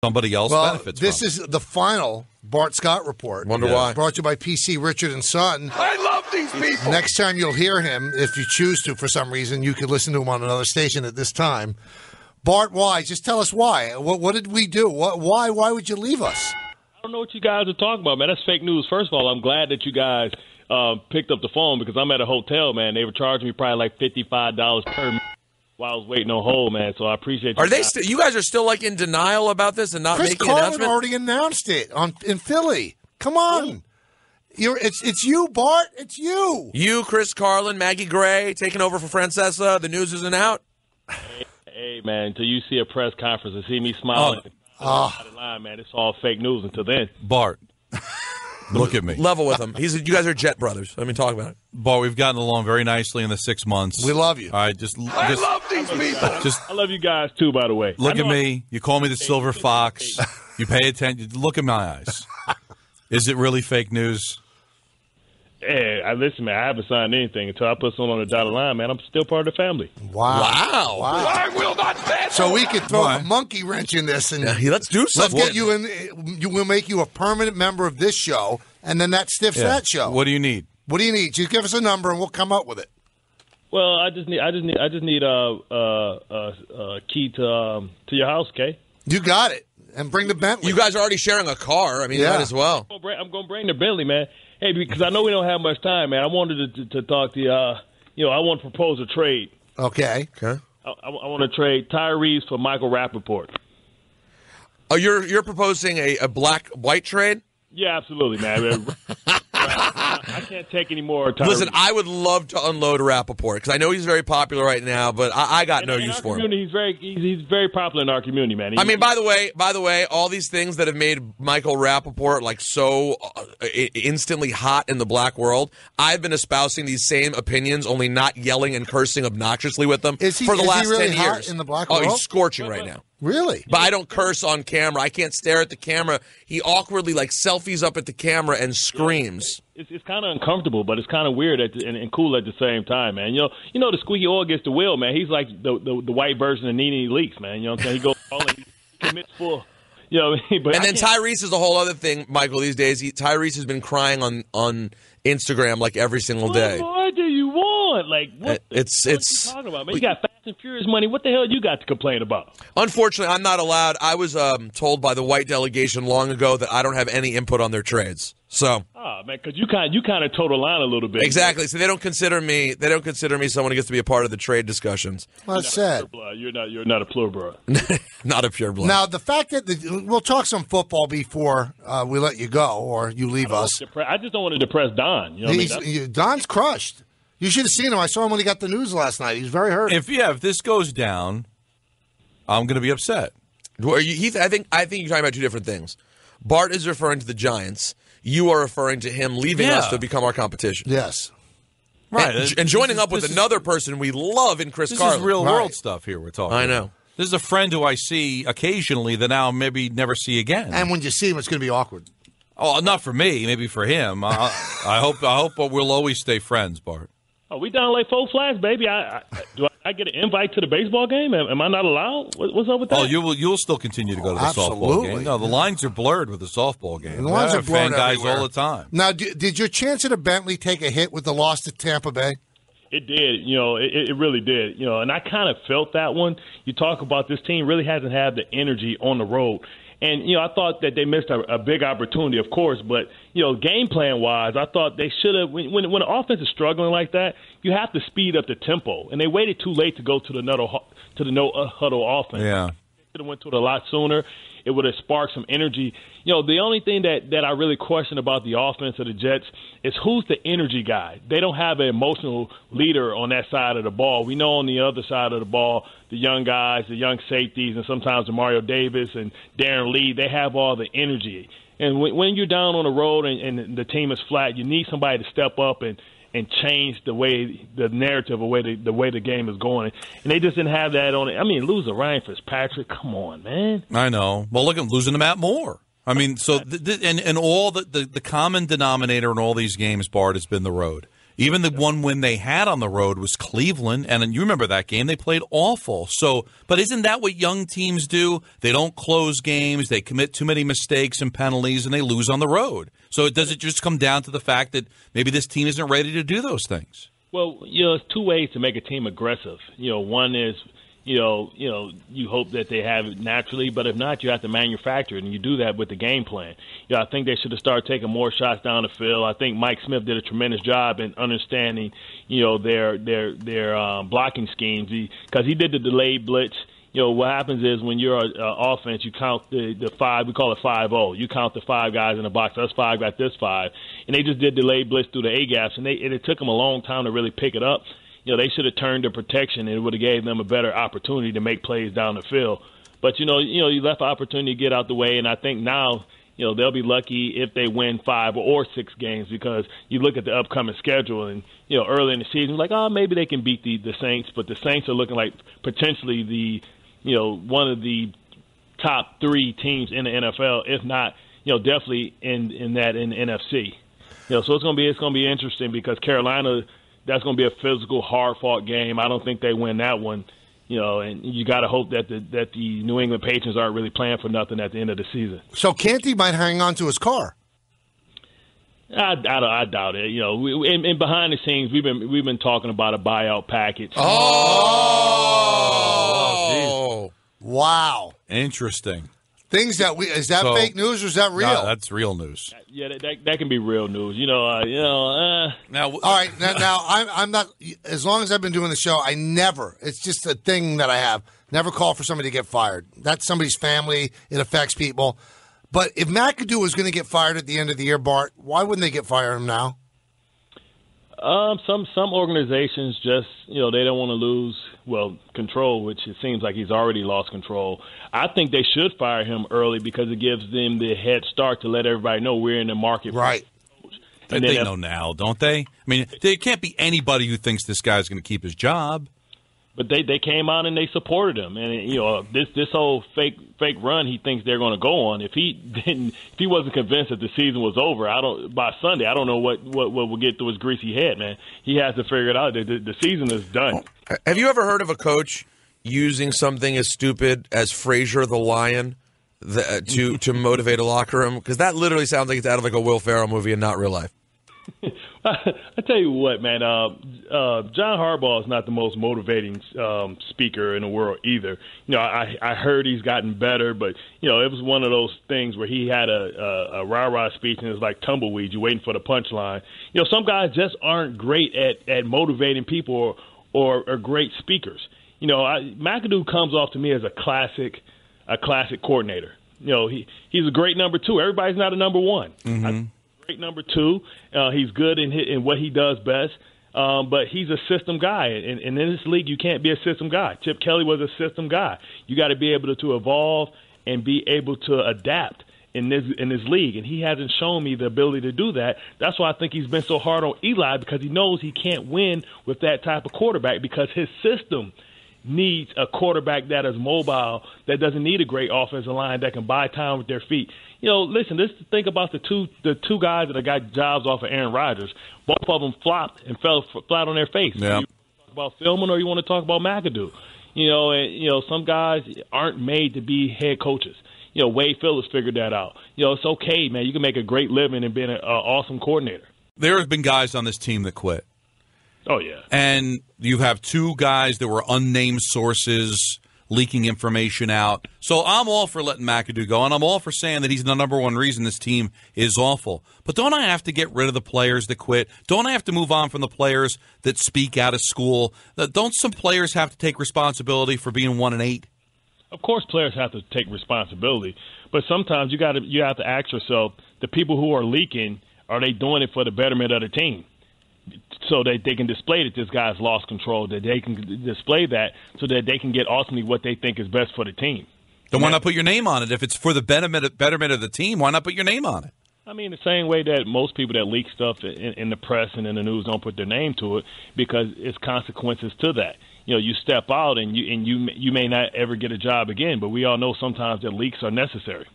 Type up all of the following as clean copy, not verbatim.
somebody else benefits this from. is the final Bart Scott report. Wonder why. Brought to you by PC Richard and Son. I love these people. Next time you'll hear him, if you choose to for some reason, you could listen to him on another station at this time. Bart, why? Just tell us why. What did we do? Why would you leave us? I don't know what you guys are talking about, man. That's fake news. First of all, I'm glad that you guys picked up the phone because I'm at a hotel, man. They were charging me probably like $55 per minute while I was waiting on hold, man. So I appreciate you. Are they? You guys are still like in denial about this and not Chris making an Carlin announcement? already announced it in Philly. Come on. It's you, Bart. It's you. You, Chris Carlin, Maggie Gray, taking over for Francesa. The news isn't out. Hey, man, until you see a press conference and see me smiling out of line, man, it's all fake news until then. Bart, look at me. Level with him. You guys are jet brothers. I mean, talk about it. Bart, we've gotten along very nicely in the 6 months. We love you. All right, I love these people. I love you guys, too, by the way. Look at me. You call me the Silver Fox. You pay attention. Look at my eyes. Is it really fake news? Hey, listen, man, I haven't signed anything until I put someone on the dotted line, man. I'm still part of the family. Wow. I will not stand. So we could throw a monkey wrench in this and let's do something. Let's get you in. You will make you a permanent member of this show, and then that stiffs that show. What do you need? What do you need? Just give us a number, and we'll come up with it. Well, I just need a key to your house, okay? You got it. And bring the Bentley. You guys are already sharing a car. I mean, might as well. I'm going to bring the Bentley, man. Hey, because I know we don't have much time, man. I wanted to talk to you. I want to propose a trade. Okay. Okay. I want to trade Tyrese for Michael Rappaport. Oh, you're proposing a black-white trade? Yeah, absolutely, man. I can't take any more Tyrese. Listen, I would love to unload Rappaport because I know he's very popular right now, but I got no use for him. He's very popular in our community, man. I mean, by the way, all these things that have made Michael Rappaport like so instantly hot in the black world, I've been espousing these same opinions, only not yelling and cursing obnoxiously with them for the last really 10 hot years. in the black world? Oh, he's scorching right now. Really? But I don't curse on camera. I can't stare at the camera. He awkwardly selfies up at the camera and screams. It's kind of uncomfortable, but it's kind of weird and cool at the same time, man. You know, the squeaky oil gets the wheel, man. He's like the white version of Nene Leakes, man. You know what I'm saying? He goes all and he commits full. You know, but and then Tyrese is a whole other thing, Michael. These days, Tyrese has been crying on Instagram like every single day. What more do you want? Like, what are you talking about, man? You got Fast and Furious money. What the hell you got to complain about? Unfortunately, I'm not allowed. I was told by the white delegation long ago that I don't have any input on their trades. So, man, because you kind of toe the line a little bit. Exactly. Man. So they don't consider me someone who gets to be a part of the trade discussions. Well, that's sad. You're not a pureblood. Not a pureblood. Now the fact that we'll talk some football before we let you go or you leave us. I just don't want to depress Don. You know what I mean? Don's crushed. You should have seen him. I saw him when he got the news last night. He was very hurt. If this goes down, I'm going to be upset. I think you're talking about two different things. Bart is referring to the Giants. You are referring to him leaving us to become our competition. Yes. Right. And joining up with another person we love in Chris Carlin. This is real world stuff here we're talking I know. about. This is a friend who I see occasionally that now maybe never see again. And when you see him, it's going to be awkward. Oh, not for me. Maybe for him. I hope we'll always stay friends, Bart. Oh, we down like 4 flags, baby. Do I get an invite to the baseball game? Am I not allowed? What's up with that? Oh, you'll still continue to go to the softball game. No, the lines are blurred with the softball game. The lines are blurred fan guys everywhere. all the time. Now, did your chance at a Bentley take a hit with the loss to Tampa Bay? It did. It really did. And I kind of felt that one. You talk about this team really hasn't had the energy on the road. And, I thought that they missed a big opportunity, of course. But, game plan-wise, I thought they should have – when the offense is struggling like that, you have to speed up the tempo. And they waited too late to go to the no-huddle offense. Yeah. They should have went to it a lot sooner. It would have sparked some energy. The only thing that I really question about the offense of the Jets is who's the energy guy. They don't have an emotional leader on that side of the ball. We know on the other side of the ball, the young guys, the young safeties, and sometimes the Mario Davis and Darren Lee, they have all the energy. And when you're down on the road and the team is flat, you need somebody to step up and change the narrative, the way the game is going. And they just didn't have that on it. I mean, losing Ryan Fitzpatrick, come on, man. I know. Well, look at losing to Matt Moore. I mean, so and all the common denominator in all these games, Bart, has been the road. Even the one win they had on the road was Cleveland, and you remember that game. They played awful. So, but isn't that what young teams do? They don't close games. They commit too many mistakes and penalties, and they lose on the road. So does it just come down to the fact that maybe this team isn't ready to do those things? Well, there's two ways to make a team aggressive. One is, you hope that they have it naturally, but if not, you have to manufacture it, and you do that with the game plan. I think they should have started taking more shots down the field. I think Mike Smith did a tremendous job in understanding, their blocking schemes because he did the delayed blitz. What happens is when you're an offense, you count the five. We call it 5-0. You count the 5 guys in the box. Us 5 got this 5, and they just did delayed blitz through the A gaps, and it took them a long time to really pick it up. They should have turned to protection, and it would have gave them a better opportunity to make plays down the field. But you left an opportunity to get out the way, and I think now they'll be lucky if they win 5 or 6 games because you look at the upcoming schedule, and early in the season, like maybe they can beat the Saints, but the Saints are looking like potentially the one of the top 3 teams in the NFL, if not, definitely in the NFC. So it's going to be interesting because Carolina, that's going to be a physical, hard-fought game. I don't think they win that one. And you got to hope that the New England Patriots aren't really playing for nothing at the end of the season. So Canty might hang on to his car. I doubt it. And behind the scenes, we've been talking about a buyout package. Oh, wow, interesting. Things that is that fake news or is that real? No, that's real news. Yeah, that can be real news. Now, all right. Now, I'm not. As long as I've been doing the show, I never. It's just a thing that I have. Never call for somebody to get fired. That's somebody's family. It affects people. But if McAdoo was going to get fired at the end of the year, Bart, why wouldn't they get fired him now? Some organizations just they don't want to lose control, which it seems like he's already lost control. I think they should fire him early because it gives them the head start to let everybody know we're in the market. Right. And they know now, don't they? I mean, there can't be anybody who thinks this guy's going to keep his job. But they came out and they supported him, and this whole fake run he thinks they're going to go on. If he wasn't convinced that the season was over, by Sunday I don't know what will get through his greasy head, man. He has to figure it out. The season is done. Have you ever heard of a coach using something as stupid as Frazier the Lion to motivate a locker room? Because that literally sounds like it's out of like a Will Ferrell movie and not real life. I tell you what, man. John Harbaugh is not the most motivating speaker in the world either. I heard he's gotten better, but it was one of those things where he had a rah-rah speech and it's like tumbleweed. You're waiting for the punchline. Some guys just aren't great at motivating people or great speakers. McAdoo comes off to me as a classic coordinator. He's a great number 2. Everybody's not a number 1. Mm-hmm. Great number 2. He's good in what he does best, but he's a system guy. And in this league, you can't be a system guy. Chip Kelly was a system guy. You got to be able to evolve and be able to adapt in this league. And he hasn't shown me the ability to do that. That's why I think he's been so hard on Eli, because he knows he can't win with that type of quarterback because his system needs a quarterback that is mobile, that doesn't need a great offensive line, that can buy time with their feet. Listen, let's think about the two guys that got jobs off of Aaron Rodgers. Both of them flopped and fell flat on their face. Yeah. You talk about Philman or you want to talk about McAdoo? Some guys aren't made to be head coaches. Wade Phillips figured that out. It's okay, man. You can make a great living and being an awesome coordinator. There have been guys on this team that quit. Oh, yeah. And you have 2 guys that were unnamed sources leaking information out. So I'm all for letting McAdoo go, and I'm all for saying that he's the number 1 reason this team is awful. But don't I have to get rid of the players that quit? Don't I have to move on from the players that speak out of school? Don't some players have to take responsibility for being 1-8? Of course, players have to take responsibility, but sometimes you have to ask yourself: the people who are leaking, are they doing it for the betterment of the team? So that they can display that this guy's lost control, that they can display that so that they can get ultimately what they think is best for the team. Then why not put your name on it? If it's for the betterment of the team, why not put your name on it? I mean, the same way that most people that leak stuff in the press and in the news don't put their name to it because it's consequences to that. You step out and you may not ever get a job again, but we all know sometimes that leaks are necessary.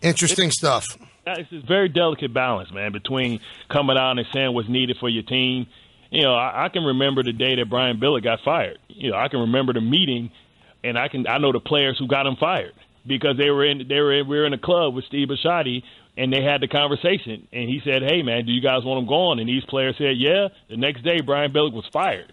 Interesting stuff. It's a very delicate balance, man, between coming out and saying what's needed for your team. You know, I can remember the day that Brian Billick got fired. You know, I can remember the meeting, and I know the players who got him fired because we were in a club with Steve Bisciotti, and they had the conversation, and he said, "Hey, man, do you guys want him gone?" And these players said, "Yeah." The next day, Brian Billick was fired,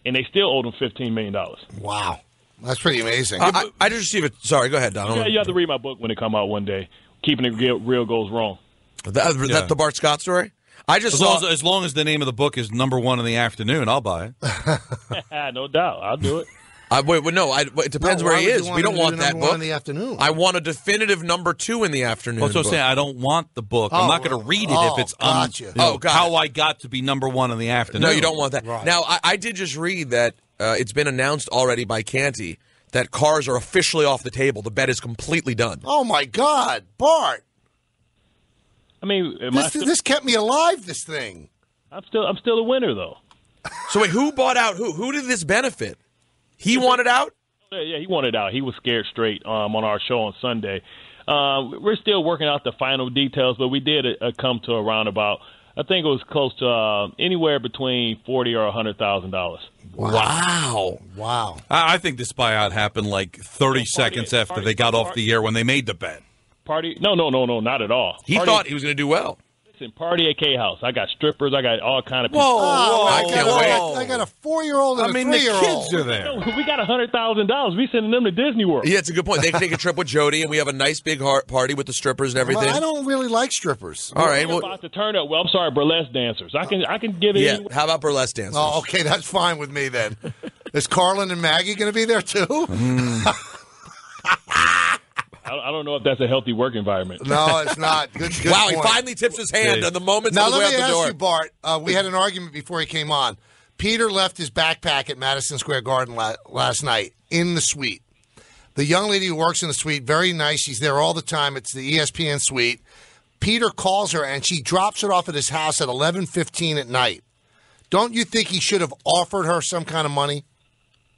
and they still owed him $15 million. Wow, that's pretty amazing. I just received it. Sorry, go ahead, Don. Yeah, you have to read my book when it come out one day. Keeping it real goes wrong. That the Bart Scott story? I just as long as the name of the book is number 1 in the afternoon, I'll buy it. No doubt, I'll do it. It depends where he is. We don't want that book in the afternoon. I want a definitive number 2 in the afternoon. That's what I'm saying. I don't want the book. I'm not going to read it if it's how I got to be number 1 in the afternoon. No, you don't want that. Right. Now, I did just read that it's been announced already by Canty that cars are officially off the table. The bet is completely done. Oh my God, Bart! I mean, This kept me alive. This thing. I'm still a winner though. So wait, who bought out who? Who did this benefit? He wanted out? Yeah, he wanted out. He was scared straight on our show on Sunday. We're still working out the final details, but we did come to a roundabout. I think it was close to anywhere between $40,000 or $100,000. Wow. I think this buyout happened like 30 seconds after they got off the air when they made the bet. No, not at all. He thought he was going to do well. Listen, party at K-House. I got strippers. I got all kind of people. I can't wait. I got a 4-year-old and a 3-year-old. The kids are there. We got $100,000. We sending them to Disney World. Yeah, it's a good point. They can take a trip with Jody, and we have a nice big party with the strippers and everything. Well, I don't really like strippers. All right. We're about to turn up. Well, I'm sorry, burlesque dancers. I can give it. Yeah. How about burlesque dancers? Oh, okay, that's fine with me then. Is Carlin and Maggie going to be there too? I don't know if that's a healthy work environment. No, it's not. Good wow, point. He finally tips his hand on the moment now, on the way out the door. Now, let me ask you, Bart. We had an argument before he came on. Peter left his backpack at Madison Square Garden last night in the suite. The young lady who works in the suite, very nice. She's there all the time. It's the ESPN suite. Peter calls her, and she drops it off at his house at 11:15 at night. Don't you think he should have offered her some kind of money?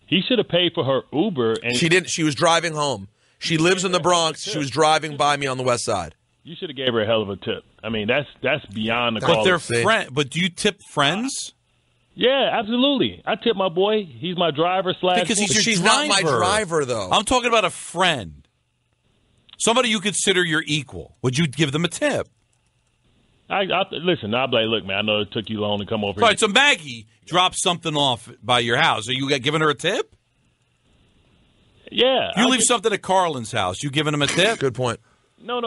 He should have paid for her Uber. And she didn't. She was driving home. She lives in the Bronx. She was driving by me on the west side. You should have gave her a hell of a tip. I mean, that's beyond the But call. they're friends. But do you tip friends? Yeah, absolutely. I tip my boy. He's my driver / Because she's not my driver, though. I'm talking about a friend. Somebody you consider your equal. Would you give them a tip? Listen, I'll be like, look, man, I know it took you long to come over here. All right, so Maggie drops something off by your house. Are you giving her a tip? Yeah. You leave something at Carlin's house. You giving him a tip? Good point. No.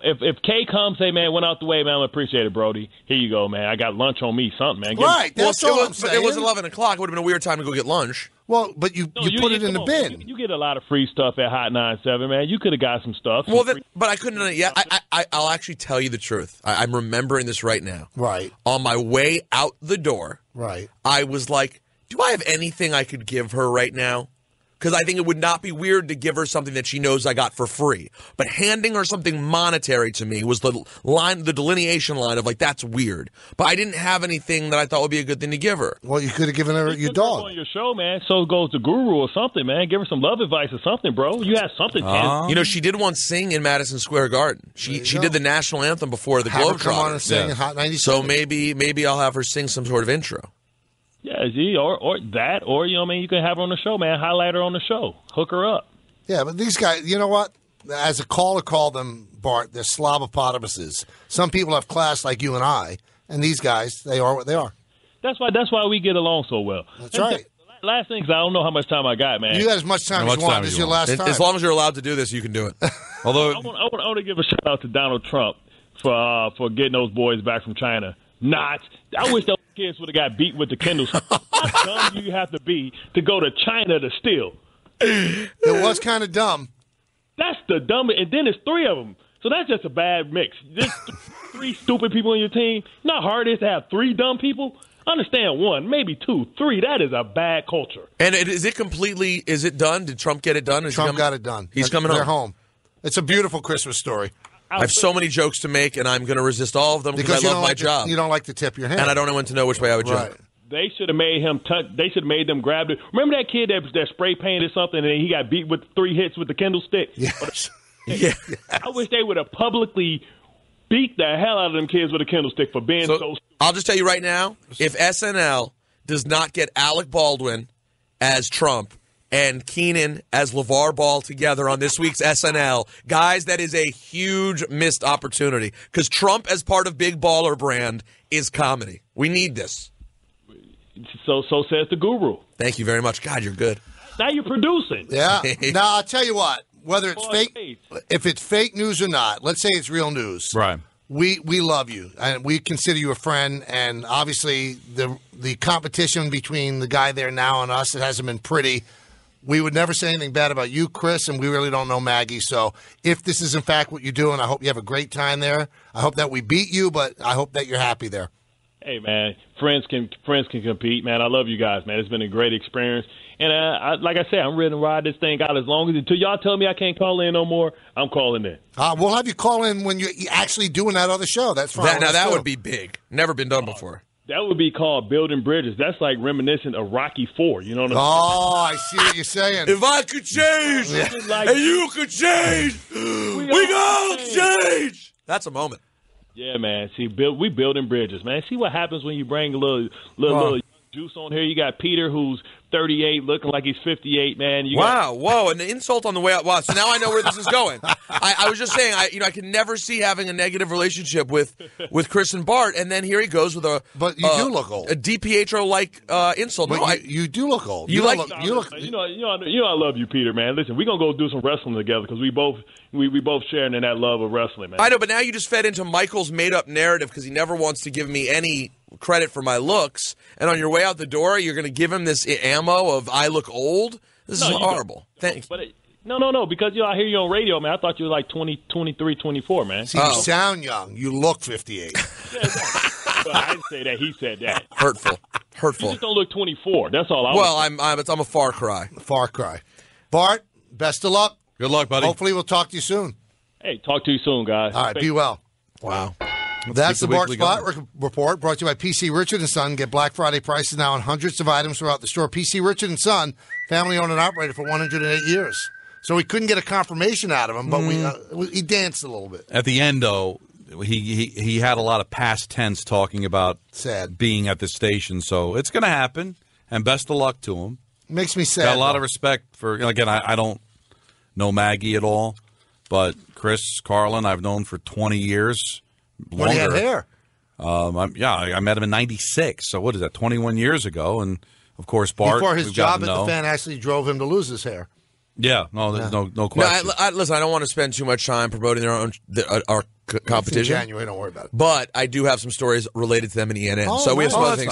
If Kay comes, say, man, went out the way, man, I appreciate it, Brody. Here you go, man. I got lunch on me, something, man. Right. That's all I'm saying. It was 11 o'clock. It would have been a weird time to go get lunch. Well, but you put it in the bin. You get a lot of free stuff at Hot 97, man. You could have got some stuff. Well, but I couldn't. Yeah, I'll actually tell you the truth. I'm remembering this right now. Right. On my way out the door, right, I was like, do I have anything I could give her right now? Because I think it would not be weird to give her something that she knows I got for free. But handing her something monetary to me was the delineation line of, like, that's weird. But I didn't have anything that I thought would be a good thing to give her. Well, you could have given her your dog. On your show, man, so goes the guru or something, man. Give her some love advice or something, bro. You have something, man. You know, she did once sing in Madison Square Garden. She did the national anthem before the Globetrotters. Come on and sing in Hot 97. So maybe I'll have her sing some sort of intro. Yeah, or that, or, you know what I mean, you can have her on the show, man. Highlight her on the show. Hook her up. Yeah, but these guys, you know what? As a caller called them, Bart, they're slobopotamuses. Some people have class like you and I, and these guys, they are what they are. That's why we get along so well. That's right. Last thing, because I don't know how much time I got, man. You got as much time as you want. This is your last time. As long as you're allowed to do this, you can do it. Although I want to give a shout out to Donald Trump for getting those boys back from China. Not. I wish those kids would have got beat with the Kindle. How dumb do you have to be to go to China to steal? It was kind of dumb. That's the dumbest. And then there's 3 of them. So that's just a bad mix. Just 3 stupid people on your team. You know how hard it is to have 3 dumb people? I understand 1, maybe 2, 3. That is a bad culture. And is it done? Did Trump get it done? Trump got it done. He's coming home. They're home. It's a beautiful Christmas story. I have so many jokes to make, and I'm going to resist all of them because I love my job. You don't like to tip your hand. And I don't know when to know which way I would joke. They should have made him they should have made them grab it. Remember that kid that spray painted something and he got beat with 3 hits with the Kindle stick? Yes. Yeah. I wish they would have publicly beat the hell out of them kids with a Kindle stick for being so. I'll just tell you right now, if SNL does not get Alec Baldwin as Trump and Keenan as LeVar Ball together on this week's SNL, guys, that is a huge missed opportunity because Trump as part of Big Baller Brand is comedy. We need this. So says the guru. Thank you very much. God, you're good. Now you're producing. Yeah. Now, I'll tell you what, whether it's if it's fake news or not, let's say it's real news. Right. We love you, and we consider you a friend, and obviously the competition between the guy there now and us, it hasn't been pretty. We would never say anything bad about you, Chris, and we really don't know Maggie. So if this is, in fact, what you're doing, I hope you have a great time there. I hope that we beat you, but I hope that you're happy there. Hey, man, friends can compete, man. I love you guys, man. It's been a great experience. And like I said, I'm ready to ride this thing out until y'all tell me I can't call in no more, I'm calling in. We'll have you call in when you're actually doing that other show. That's fine. That would be big. Never been done before. That would be called building bridges. That's like reminiscent of Rocky IV. You know what I'm saying? Oh, I see what you're saying. If I could change, and you could change, we all change. That's a moment. Yeah, man. See, we building bridges, man. See what happens when you bring a little juice on here. You got Peter, who's 38, looking like he's 58, man. Whoa, an insult on the way out. Wow, so now I know where this is going. I was just saying, I can never see having a negative relationship with Chris and Bart, and then here he goes with But you do look old. A DiPietro-like insult. But you do look old. You look. You know, I love you, Peter, man. Listen, we're gonna go do some wrestling together because we both sharing in that love of wrestling, man. I know, but now you just fed into Michael's made-up narrative because he never wants to give me any credit for my looks, and on your way out the door, you're going to give him this ammo of I look old? This is horrible. Thanks. No, because I hear you on radio, man. I thought you were like 20, 23, 24, man. See, you sound young. You look 58. Well, I didn't say that. He said that. Hurtful. You just don't look 24. That's all I was I'm a far cry. Far cry. Bart, best of luck. Good luck, buddy. Hopefully we'll talk to you soon. Hey, talk to you soon, guys. All right, be well. Wow. That's the Bart Scott report brought to you by PC Richard & Son. Get Black Friday prices now on hundreds of items throughout the store. PC Richard & Son, family owned and operated for 108 years. So we couldn't get a confirmation out of him, but he danced a little bit. At the end, though, he had a lot of past tense talking about being at the station. So it's going to happen, and best of luck to him. Makes me sad. Got a lot of respect for, again, I don't know Maggie at all, but Chris Carlin I've known for 20 years. When he had hair. I met him in 96. So what is that, 21 years ago? And, of course, Bart. Before his job at the Fan actually drove him to lose his hair. Yeah, there's no question. Listen, I don't want to spend too much time promoting our competition. It's in January, don't worry about it. But I do have some stories related to them in ENN. So we have some other things.